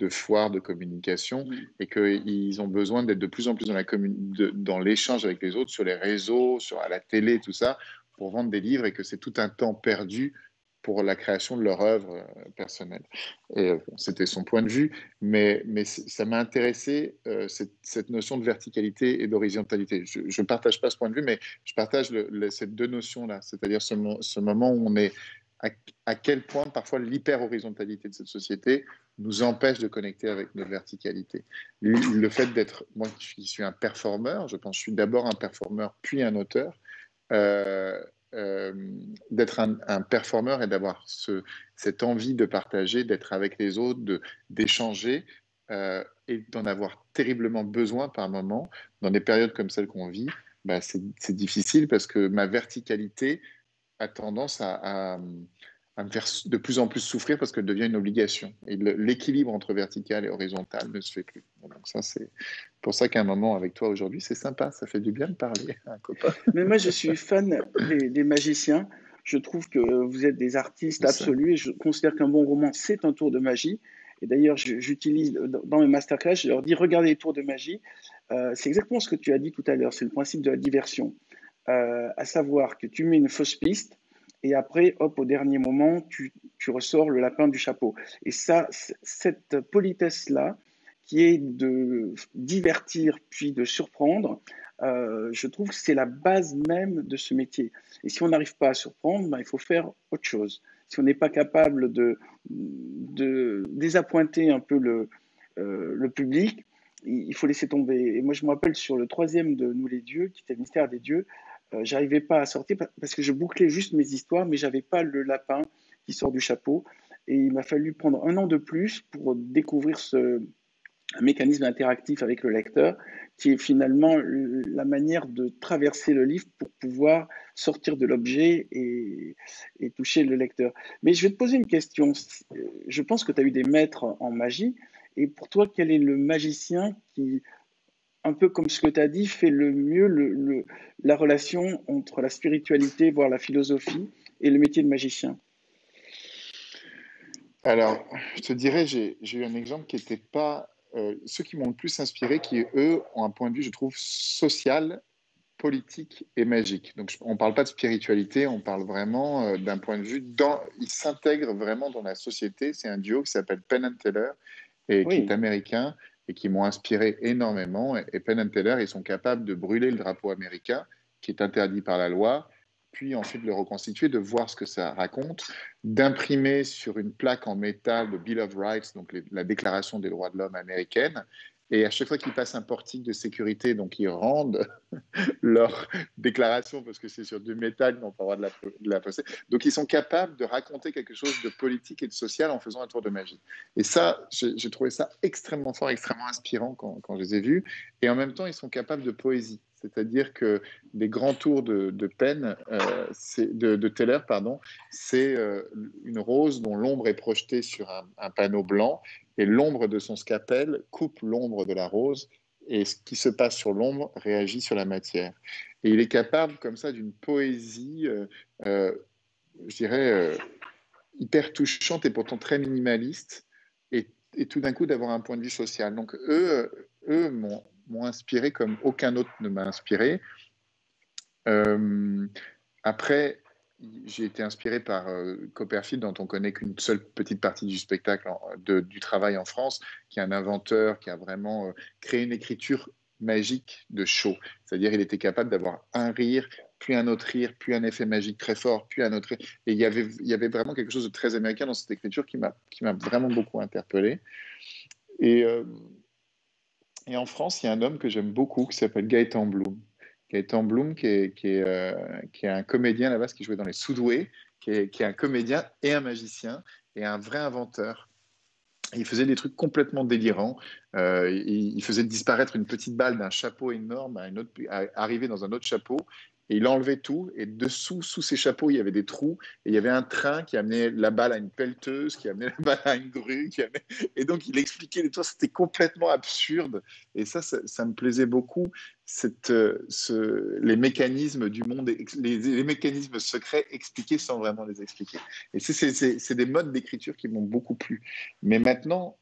foire, de communication, et qu'ils ont besoin d'être de plus en plus dans l'échange avec les autres, sur les réseaux, à la télé, tout ça, pour vendre des livres, et que c'est tout un temps perdu pour la création de leur œuvre personnelle. Et bon, c'était son point de vue, mais ça m'a intéressé, cette notion de verticalité et d'horizontalité. Je ne partage pas ce point de vue, mais je partage ces deux notions-là, c'est-à-dire ce moment où on est à, à quel point parfois l'hyper-horizontalité de cette société nous empêche de connecter avec notre verticalité. Le fait d'être, moi qui suis un performeur, je pense que je suis d'abord un performeur puis un auteur, euh, euh, d'être un performeur et d'avoir cette envie de partager, d'être avec les autres, d'échanger et d'en avoir terriblement besoin par moment, dans des périodes comme celles qu'on vit, bah, c'est difficile parce que ma verticalité a tendance à me faire de plus en plus souffrir parce qu'elle devient une obligation. Et l'équilibre entre vertical et horizontal ne se fait plus. Donc ça, c'est pour ça qu'à un moment avec toi aujourd'hui, c'est sympa, ça fait du bien de parler à un copain. Mais moi, je suis fan des magiciens. Je trouve que vous êtes des artistes C'est ça. absolus et je considère qu'un bon roman, c'est un tour de magie. Et d'ailleurs, j'utilise dans mes masterclass, je leur dis, regardez les tours de magie. C'est exactement ce que tu as dit tout à l'heure, c'est le principe de la diversion. À savoir que tu mets une fausse piste et après, hop, au dernier moment, tu ressors le lapin du chapeau. Et ça, cette politesse-là, qui est de divertir puis de surprendre, je trouve que c'est la base même de ce métier. Et si on n'arrive pas à surprendre, ben, il faut faire autre chose. Si on n'est pas capable de désappointer un peu le public, il faut laisser tomber. Et moi, je me rappelle sur le troisième de Nous les dieux, qui était le mystère des dieux, j'arrivais pas à sortir parce que je bouclais juste mes histoires, mais j'avais pas le lapin qui sort du chapeau. Et il m'a fallu prendre un an de plus pour découvrir un mécanisme interactif avec le lecteur, qui est finalement la manière de traverser le livre pour pouvoir sortir de l'objet et toucher le lecteur. Mais je vais te poser une question. Je pense que tu as eu des maîtres en magie. Et pour toi, quel est le magicien qui, un peu comme ce que tu as dit, fait le mieux la relation entre la spiritualité, voire la philosophie, et le métier de magicien? Alors, je te dirais, j'ai eu un exemple qui n'était pas... ceux qui m'ont le plus inspiré, qui, eux, ont un point de vue, je trouve, social, politique et magique. Donc, on ne parle pas de spiritualité, on parle vraiment d'un point de vue... Ils s'intègrent vraiment dans la société. C'est un duo qui s'appelle Penn and Teller et qui est Oui, américain et qui m'ont inspiré énormément. Et Penn and Teller, ils sont capables de brûler le drapeau américain, qui est interdit par la loi, puis ensuite le reconstituer, de voir ce que ça raconte, d'imprimer sur une plaque en métal le Bill of Rights, donc la Déclaration des droits de l'homme américaine. Et à chaque fois qu'ils passent un portique de sécurité, donc ils rendent leur déclaration parce que c'est sur du métal, ils n'ont pas le droit de la poster. Donc ils sont capables de raconter quelque chose de politique et de social en faisant un tour de magie. Et ça, j'ai trouvé ça extrêmement fort, extrêmement inspirant quand je les ai vus. Et en même temps, ils sont capables de poésie. C'est-à-dire que des grands tours de Penn, de Teller, pardon, c'est une rose dont l'ombre est projetée sur un panneau blanc et l'ombre de son scalpel coupe l'ombre de la rose et ce qui se passe sur l'ombre réagit sur la matière. Et il est capable comme ça d'une poésie, euh, je dirais, hyper touchante et pourtant très minimaliste et tout d'un coup d'avoir un point de vue social. Donc eux m'ont inspiré comme aucun autre ne m'a inspiré. Euh, Après, j'ai été inspiré par Copperfield, dont on connaît qu'une seule petite partie du spectacle, du travail en France, qui est un inventeur, qui a vraiment créé une écriture magique de show. C'est-à-dire, il était capable d'avoir un rire, puis un autre rire, puis un effet magique très fort, puis un autre rire. Et il y avait vraiment quelque chose de très américain dans cette écriture qui m'a vraiment beaucoup interpellé. Et, euh, et en France, il y a un homme que j'aime beaucoup qui s'appelle Gaëtan Bloom. Gaëtan Bloom, qui est un comédien là-bas, qui jouait dans les Soudoués, qui est un comédien et un magicien et un vrai inventeur. Il faisait des trucs complètement délirants. Il faisait disparaître une petite balle d'un chapeau énorme à arriver dans un autre chapeau. Et il enlevait tout. Et dessous, sous ces chapeaux, il y avait des trous. Et il y avait un train qui amenait la balle à une pelleteuse, qui amenait la balle à une grue. Et donc, il expliquait les trucs. C'était complètement absurde. Et ça me plaisait beaucoup. Les mécanismes du monde, les mécanismes secrets expliqués sans vraiment les expliquer. Et c'est des modes d'écriture qui m'ont beaucoup plu. Mais maintenant,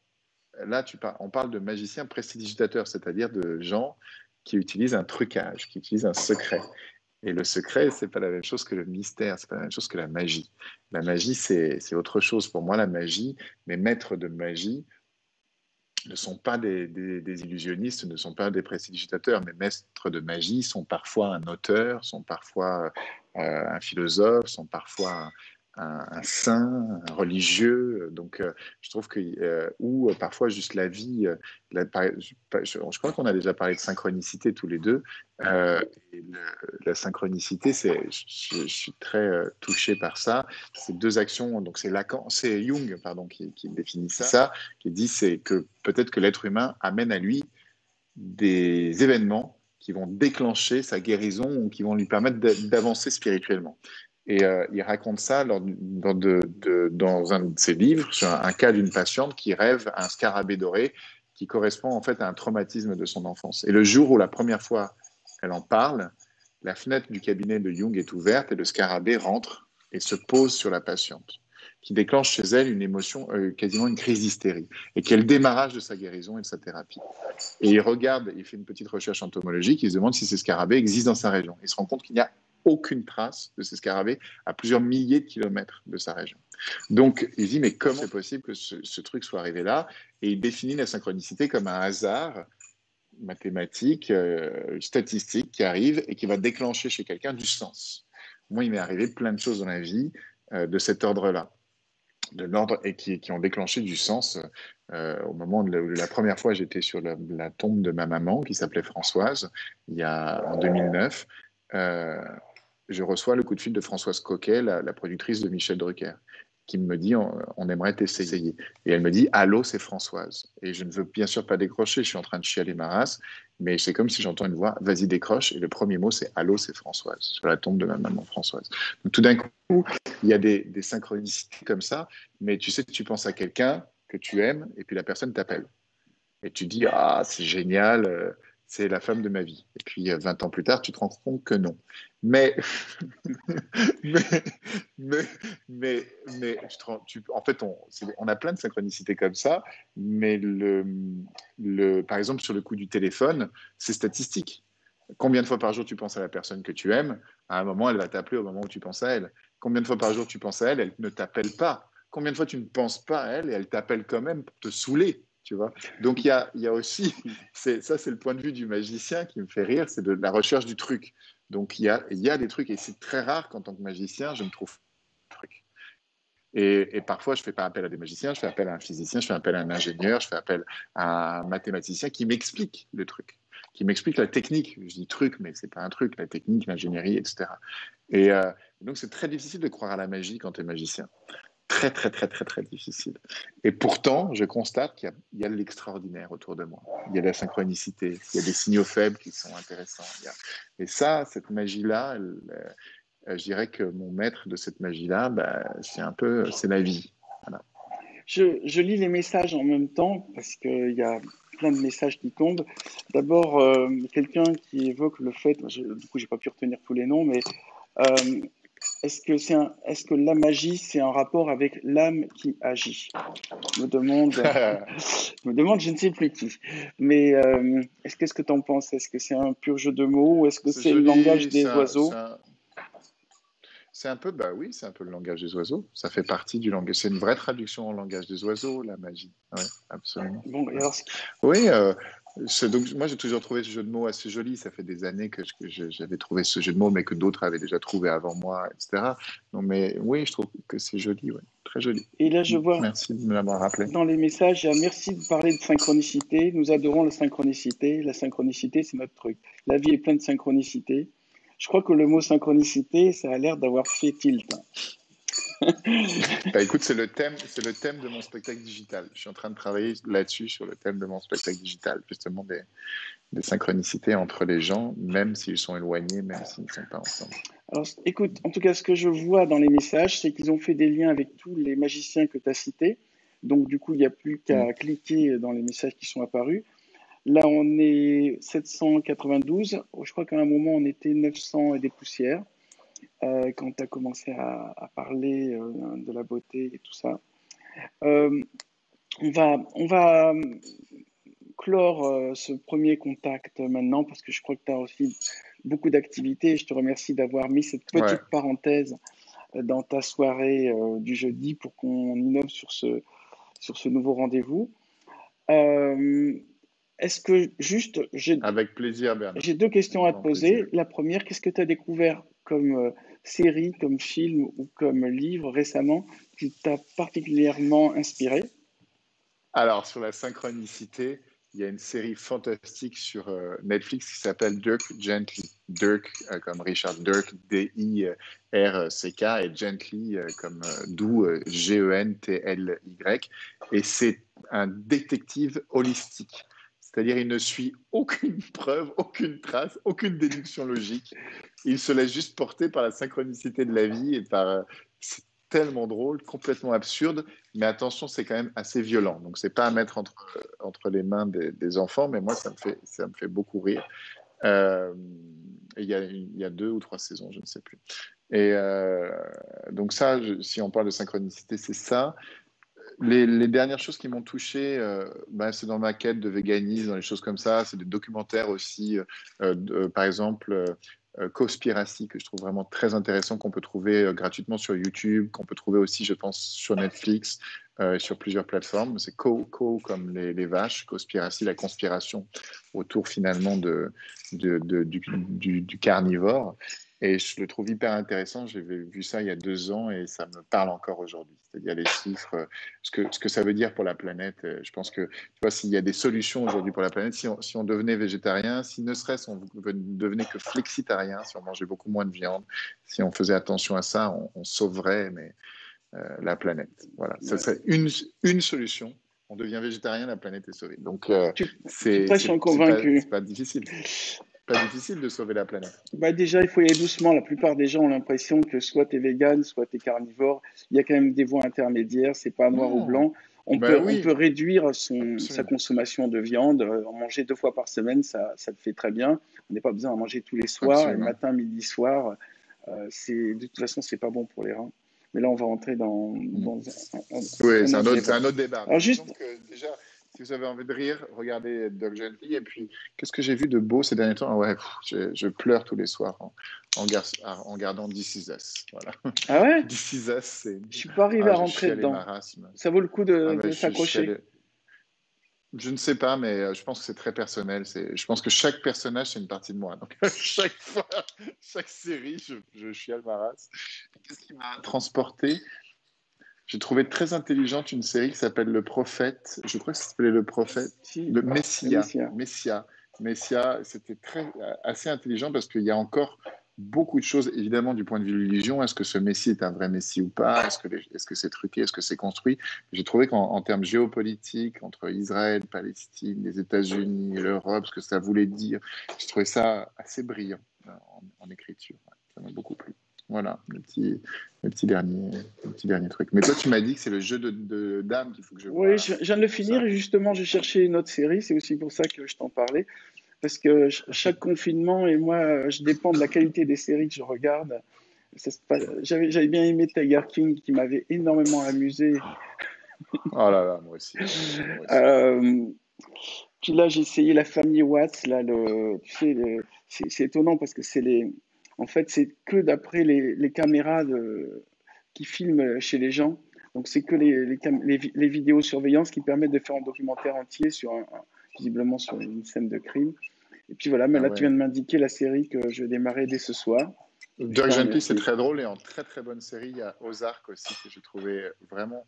là, on parle de magiciens prestidigitateurs, c'est-à-dire de gens qui utilisent un trucage, qui utilisent un secret. Et le secret, c'est pas la même chose que le mystère, c'est pas la même chose que la magie. La magie, c'est autre chose. Pour moi, la magie, mes maîtres de magie ne sont pas des illusionnistes, ne sont pas des prestidigitateurs. Mes maîtres de magie sont parfois un auteur, sont parfois un philosophe, sont parfois un saint, un religieux. Donc, je trouve que, ou parfois juste la vie. Je crois qu'on a déjà parlé de synchronicité tous les deux. Et la synchronicité, je suis très touché par ça. C'est deux actions. Donc, c'est Jung, pardon, qui définit ça, qui dit c'est que peut-être que l'être humain amène à lui des événements qui vont déclencher sa guérison ou qui vont lui permettre d'avancer spirituellement. Et il raconte ça dans un de ses livres, sur un cas d'une patiente qui rêve un scarabée doré qui correspond en fait à un traumatisme de son enfance. Et le jour où la première fois elle en parle, la fenêtre du cabinet de Jung est ouverte et le scarabée rentre et se pose sur la patiente. qui déclenche chez elle une émotion, quasiment une crise d'hystérie, et qui est le démarrage de sa guérison et de sa thérapie. Et il fait une petite recherche entomologique, il se demande si ces scarabées existent dans sa région. Il se rend compte qu'il n'y a aucune trace de ces scarabées à plusieurs milliers de kilomètres de sa région. Donc, il dit, mais comment c'est possible que ce truc soit arrivé là? Et il définit la synchronicité comme un hasard mathématique, statistique qui arrive et qui va déclencher chez quelqu'un du sens. Moi, il m'est arrivé plein de choses dans la vie de cet ordre-là, de l'ordre et qui ont déclenché du sens. Au moment de la première fois, j'étais sur la tombe de ma maman qui s'appelait Françoise, en 2009. Je reçois le coup de fil de Françoise Coquet, la productrice de Michel Drucker, qui me dit on aimerait t'essayer. Et elle me dit allô, c'est Françoise. Et je ne veux bien sûr pas décrocher, je suis en train de chialer ma race, mais c'est comme si j'entends une voix vas-y, décroche. Et le premier mot, c'est allô, c'est Françoise, sur la tombe de ma maman Françoise. Donc tout d'un coup, il y a des synchronicités comme ça, mais tu sais que tu penses à quelqu'un que tu aimes, et puis la personne t'appelle. Et tu dis ah, c'est génial. C'est la femme de ma vie. Et puis, 20 ans plus tard, tu te rends compte que non. Mais, mais, mais, en fait, on a plein de synchronicités comme ça, mais par exemple, sur le coup du téléphone, c'est statistique. Combien de fois par jour tu penses à la personne que tu aimes? À un moment, elle va t'appeler au moment où tu penses à elle. Combien de fois par jour tu penses à elle? Elle ne t'appelle pas. Combien de fois tu ne penses pas à elle et elle t'appelle quand même pour te saouler? Tu vois. Donc il y a aussi, ça c'est le point de vue du magicien qui me fait rire, c'est de la recherche du truc. Donc il y a des trucs, et c'est très rare qu'en tant que magicien, je me trouve truc. Et parfois, je ne fais pas appel à des magiciens, je fais appel à un physicien, je fais appel à un ingénieur, je fais appel à un mathématicien qui m'explique le truc, qui m'explique la technique. Je dis truc, mais ce n'est pas un truc, la technique, l'ingénierie, etc. Et donc c'est très difficile de croire à la magie quand tu es magicien. Très, très, très, très, très difficile. Et pourtant, je constate qu'il y a de l'extraordinaire autour de moi. Il y a de la synchronicité, il y a des signaux faibles qui sont intéressants. Et ça, cette magie-là, je dirais que mon maître de cette magie-là, c'est la vie. Voilà. Je lis les messages en même temps parce qu'il y a plein de messages qui tombent. D'abord, quelqu'un qui évoque le fait, du coup, j'ai pas pu retenir tous les noms, mais euh, est-ce que la magie, c'est un rapport avec l'âme qui agit? Je me demande, je ne sais plus qui. Mais qu'est-ce que tu en penses? Est-ce que c'est un pur jeu de mots ou est-ce que C'est c'est le langage joli, des oiseaux? c'est un peu, bah oui, c'est un peu le langage des oiseaux. Ça fait partie du langage. C'est une vraie traduction en langage des oiseaux, la magie. Oui, absolument. Bon, et alors, Oui, donc moi j'ai toujours trouvé ce jeu de mots assez joli. Ça fait des années que j'avais trouvé ce jeu de mots, mais que d'autres avaient déjà trouvé avant moi, etc. Donc, mais oui, je trouve que c'est joli, ouais. Très joli. et là, je vois Merci de me l'avoir rappelé. dans les messages, il y a merci de parler de synchronicité. Nous adorons la synchronicité. La synchronicité, c'est notre truc. La vie est pleine de synchronicité. Je crois que le mot synchronicité, ça a l'air d'avoir fait tilt. Bah, écoute, c'est le thème de mon spectacle digital. Je suis en train de travailler là-dessus, sur le thème de mon spectacle digital, justement des synchronicités entre les gens, même s'ils sont éloignés, même s'ils ne sont pas ensemble. Alors, écoute, en tout cas, ce que je vois dans les messages, c'est qu'ils ont fait des liens avec tous les magiciens que tu as cités. Donc, du coup, il n'y a plus Mm. qu'à cliquer dans les messages qui sont apparus. Là, on est 792. Je crois qu'à un moment, on était 900 et des poussières quand tu as commencé à parler de la beauté et tout ça. Euh, on va clore ce premier contact maintenant parce que je crois que tu as aussi beaucoup d'activités. Je te remercie d'avoir mis cette Ouais. petite parenthèse dans ta soirée du jeudi pour qu'on innove sur ce nouveau rendez-vous. Euh, Est-ce que juste, Avec plaisir, Bernard. j'ai deux questions à te Grand poser. plaisir. La première, qu'est-ce que tu as découvert comme série, comme film ou comme livre récemment qui t'a particulièrement inspiré? Alors, sur la synchronicité, il y a une série fantastique sur Netflix qui s'appelle Dirk Gently. Dirk comme Richard Dirk, D-I-R-C-K, et Gently comme doux, G-E-N-T-L-Y. Et c'est un détective holistique. C'est-à-dire, il ne suit aucune preuve, aucune trace, aucune déduction logique. Il se laisse juste porter par la synchronicité de la vie et par. C'est tellement drôle, complètement absurde, mais attention, c'est quand même assez violent. Donc, c'est pas à mettre entre les mains des enfants, mais moi, ça me fait beaucoup rire. Euh, il y a 2 ou 3 saisons, je ne sais plus. Et donc ça, si on parle de synchronicité, c'est ça. Les dernières choses qui m'ont touché, c'est dans ma quête de véganisme, dans les choses comme ça. C'est des documentaires aussi, par exemple, Cowspiracy, que je trouve vraiment très intéressant, qu'on peut trouver gratuitement sur YouTube, qu'on peut trouver aussi, je pense, sur Netflix, sur plusieurs plateformes. C'est comme les vaches, Cowspiracy, la conspiration autour finalement du carnivore. Et je le trouve hyper intéressant. J'ai vu ça il y a 2 ans et ça me parle encore aujourd'hui. C'est-à-dire les chiffres, ce que ça veut dire pour la planète. Je pense que, tu vois, s'il y a des solutions aujourd'hui pour la planète, si on devenait végétarien, si ne serait-ce on devenait que flexitarien, si on mangeait beaucoup moins de viande, si on faisait attention à ça, on sauverait la planète. Voilà, ça serait une solution. On devient végétarien, la planète est sauvée. Donc, Tu prêches un convaincu. c'est pas difficile. Pas difficile de sauver la planète. Déjà, il faut y aller doucement. La plupart des gens ont l'impression que soit tu es vegan, soit tu es carnivore. Il y a quand même des voies intermédiaires, c'est pas noir ou Non, blanc. On peut réduire sa consommation de viande, en manger 2 fois par semaine, ça te fait très bien. On n'a pas besoin d'en manger tous les soirs, le matin, midi, soir. De toute façon, c'est pas bon pour les reins. Mais là, on va entrer dans oui, c'est un autre débat. Alors, juste... déjà, si vous avez envie de rire, regardez Doug Gently. Et puis, qu'est-ce que j'ai vu de beau ces derniers temps? Je pleure tous les soirs en regardant This Is Us. Voilà. Ah ouais? This Is Us, c'est... Je suis pas arrivé à rentrer dedans. Ça vaut le coup de s'accrocher? Je ne sais pas, mais je pense que c'est très personnel. Je pense que chaque personnage, c'est une partie de moi. Donc, chaque série, je chiale ma race. Qu'est-ce qui m'a transporté? J'ai trouvé très intelligente une série qui s'appelle Le Prophète. Je crois que ça s'appelait Le Prophète. Le Messia. Messia, c'était assez intelligent parce qu'il y a encore beaucoup de choses, évidemment, du point de vue de l'illusion. Est-ce que ce Messie est un vrai Messie ou pas? Est-ce que c'est truqué? Est-ce que c'est construit? J'ai trouvé qu'en termes géopolitiques, entre Israël, Palestine, les États-Unis, l'Europe, ce que ça voulait dire, j'ai trouvé ça assez brillant en écriture. Ça m'a beaucoup plu. Voilà, le petit dernier truc. Mais toi, tu m'as dit que c'est le jeu de dames qu'il faut que je vois. Oui, je viens de le finir et justement, je cherchais une autre série. C'est aussi pour ça que je t'en parlais. Parce que chaque confinement, et moi, je dépends de la qualité des séries que je regarde. J'avais bien aimé Tiger King, qui m'avait énormément amusé. Oh là là, moi aussi. Puis là, j'ai essayé La Famille Watts. Là, c'est étonnant parce que en fait, c'est que d'après les caméras qui filment chez les gens. Donc, c'est que les vidéosurveillances qui permettent de faire un documentaire entier visiblement sur une scène de crime. Et puis voilà, mais là, tu viens de m'indiquer la série que je vais démarrer dès ce soir. Doug Gently, c'est très drôle, et en très très bonne série, il y a Ozark aussi, que j'ai trouvé vraiment...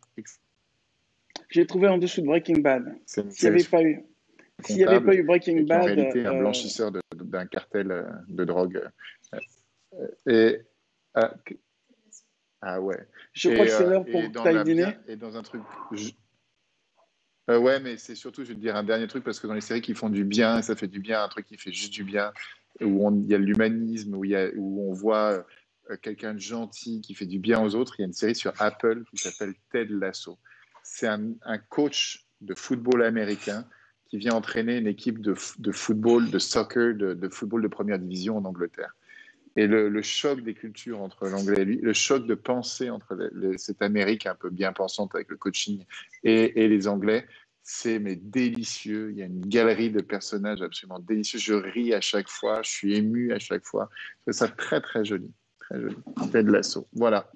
J'ai trouvé en dessous de Breaking Bad. S'il n'y avait pas eu Breaking Bad... En réalité, un blanchisseur d'un cartel de drogue. Ah ouais. Je crois que c'est l'heure pour que tu ailles dîner. Et dans un truc... ouais, mais c'est surtout, je vais te dire un dernier truc, parce que dans les séries qui font du bien, ça fait du bien, un truc qui fait juste du bien, où il y a l'humanisme, où on voit quelqu'un de gentil qui fait du bien aux autres. Il y a une série sur Apple qui s'appelle Ted Lasso. C'est un coach de football américain qui vient entraîner une équipe de football, de soccer, de football de première division en Angleterre. Et le choc des cultures entre l'anglais et lui, le choc de pensée entre cette Amérique un peu bien pensante avec le coaching et les Anglais, c'est délicieux. Il y a une galerie de personnages absolument délicieux. Je ris à chaque fois, je suis ému à chaque fois. C'est ça très très joli. Très joli. Ted Lasso. Voilà.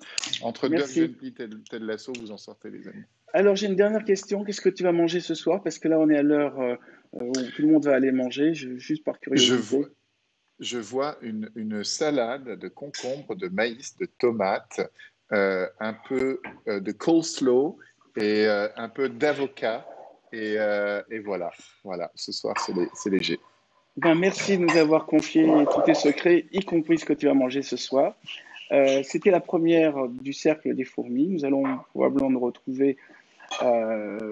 Entre Doug Gently et Ted Lasso, vous en sortez, les amis. Alors, j'ai une dernière question. Qu'est-ce que tu vas manger ce soir? Parce que là, on est à l'heure où tout le monde va aller manger, juste par curiosité. Je vois une salade de concombres, de maïs, de tomates, un peu de coleslaw et un peu d'avocat. Et voilà. Ce soir, c'est léger. Merci de nous avoir confié tous tes secrets, y compris ce que tu vas manger ce soir. C'était la première du Cercle des Fourmis. Nous allons probablement nous retrouver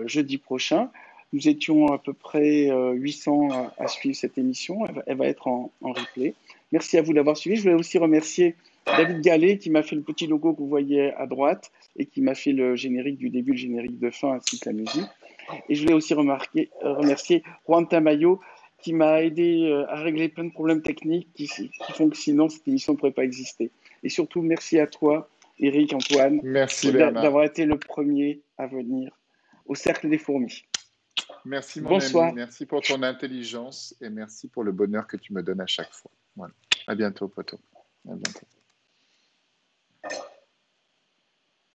jeudi prochain. Nous étions à peu près 800 à suivre cette émission. Elle va être en replay. Merci à vous d'avoir suivi. Je voulais aussi remercier David Gallet qui m'a fait le petit logo que vous voyez à droite et qui m'a fait le générique du début, le générique de fin ainsi que la musique. Et je voulais aussi remercier Juan Tamayo qui m'a aidé à régler plein de problèmes techniques qui font que sinon cette émission ne pourrait pas exister. Et surtout, merci à toi, Eric, Antoine, Merci Bernard. d'avoir été le premier à venir au Cercle des Fourmis. Merci mon ami, Bonsoir. merci pour ton intelligence et merci pour le bonheur que tu me donnes à chaque fois. Voilà. À bientôt, poteau. À bientôt.